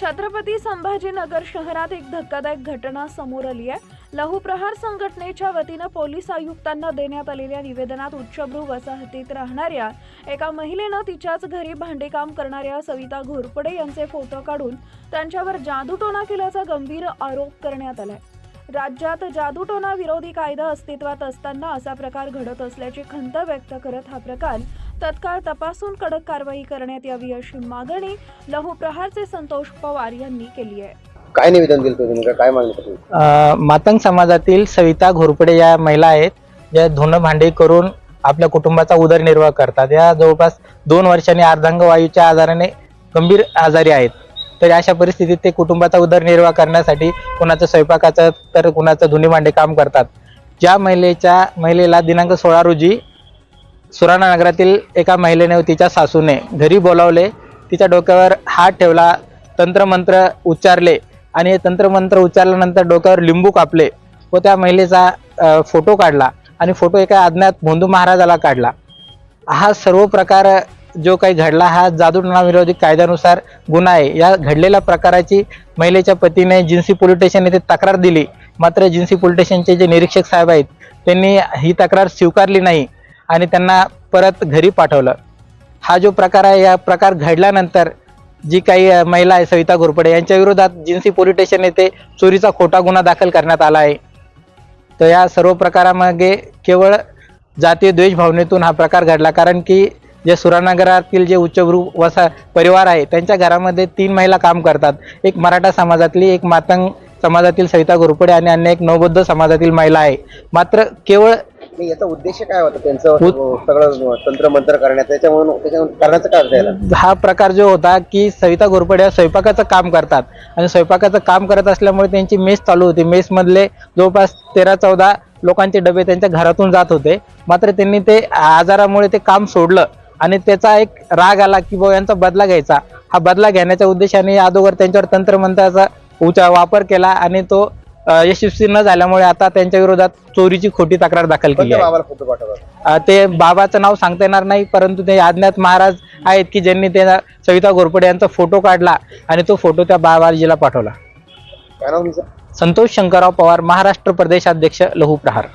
छत्रपती संभाजीनगर शहरात एक धक्कादायक घटना समोर आली आहे। लहुप्रहार संघटनेच्या वतीनं पोलीस आयुक्तांना देण्यात आलेल्या निवेदनात उच्चभ्रू वसाहतीत राहणाऱ्या एका महिलेनं तिच्याच घरी भांडेकाम करणाऱ्या सविता घोरपडे यांचे फोटो काढून त्यांच्यावर जादूटोणा केल्याचा गंभीर आरोप करण्यात आलाय। राज्यात जादूटोणा विरोधी कायदा अस्तित्वात असताना असा प्रकार घडत असल्याची खंत व्यक्त करत हा प्रकार तत्काळ तपासून कडक कारवाई करण्यात यावी अशी मागणी लहुप्रहारचे संतोष पवार यांनी केली आहे। काय निवेदन दिलं तुम्ही, काय मागणी केली? मातंग समाजातील सविता घोरपडे या महिला आहेत ज्या धुणं भांडी करून आपल्या कुटुंबाचा उदरनिर्वाह करतात। या जवळपास 2 वर्षांनी अर्धांगवायूच्या आजाराने गंभीर आजारी आहेत। तर अशा परिस्थितीत ते कुटुंबाचा उदरनिर्वाह करण्यासाठी कुणाचं स्वयंपाकाचं तर कुणाचं धुणी भांडे काम करतात। ज्या महिलेला दिनांक 16 रोजी सुराणा नगरातील एका महिलेने तिच्या सासूने घरी बोलावले, तिच्या डोक्यावर हात ठेवला, तंत्रमंत्र उच्चारले आणि हे तंत्रमंत्र उच्चारल्यानंतर डोक्यावर लिंबू कापले व त्या महिलेचा फोटो काढला आणि फोटो एका अज्ञात भोंदू महाराजाला काढला। हा सर्व प्रकार जो काही घडला हा जादूटोणा विरोधी कायद्यानुसार गुन्हा आहे। या घडलेल्या प्रकाराची महिलेच्या पतीने जिन्सी पोलीस स्टेशन येथे तक्रार दिली, मात्र जिन्सी पोलीस स्टेशनचे जे निरीक्षक साहेब आहेत त्यांनी ही तक्रार स्वीकारली नाही आणि त्यांना परत घरी पाठवलं। हा जो प्रकार आहे या प्रकार घडल्यानंतर जी काही महिला आहे सविता घोरपडे यांच्या विरोधात जिन्सी पोलीस स्टेशन येथे चोरीचा खोटा गुन्हा दाखल करण्यात आला आहे। तर या सर्व प्रकारामागे केवळ जातीय द्वेष भावनेतून हा प्रकार घडला, कारण की जे सुरानगरातील जे उच्चभ्रू परिवार आहे त्यांच्या घरामध्ये 3 महिला काम करतात। एक मराठा समाजातली, एक मातंग समाजातील सविता घोरपडे आणि अन्य एक नवबौद्ध समाजातील महिला आहे। मात्र केवळ याचा उद्देश काय होता त्यांचं सगळं तंत्रमंत्र करण्याचा, त्याच्यामुळे करण्याचं काय होतं? हा प्रकार जो होता की सविता घोरपडे स्वयंपाकाचं काम करतात आणि स्वयंपाकाचं काम करत असल्यामुळे त्यांची मेस चालू होती। मेस मधले जवळपास 13-14 लोकांचे डबे त्यांच्या घरातून जात होते। मात्र त्यांनी ते आजारामुळे ते काम सोडलं आणि त्याचा एक राग आला की बाबा यांचा बदला घ्यायचा। हा बदला घेण्याच्या उद्देशाने अगोदर त्यांच्यावर तंत्रमंत्राचा वापर केला आणि तो यशस्वी न झाल्यामुळे आता त्यांच्या विरोधात चोरीची खोटी तक्रार दाखल केली आहे। ते बाबाचं नाव सांगता येणार नाही, परंतु ते अज्ञात महाराज आहेत की ज्यांनी त्या सविता घोरपडे यांचा फोटो काढला आणि तो फोटो त्या बाबाजीला पाठवला। काय नाव तुमचं? संतोष शंकरराव पवार, महाराष्ट्र प्रदेशाध्यक्ष लहुप्रहार।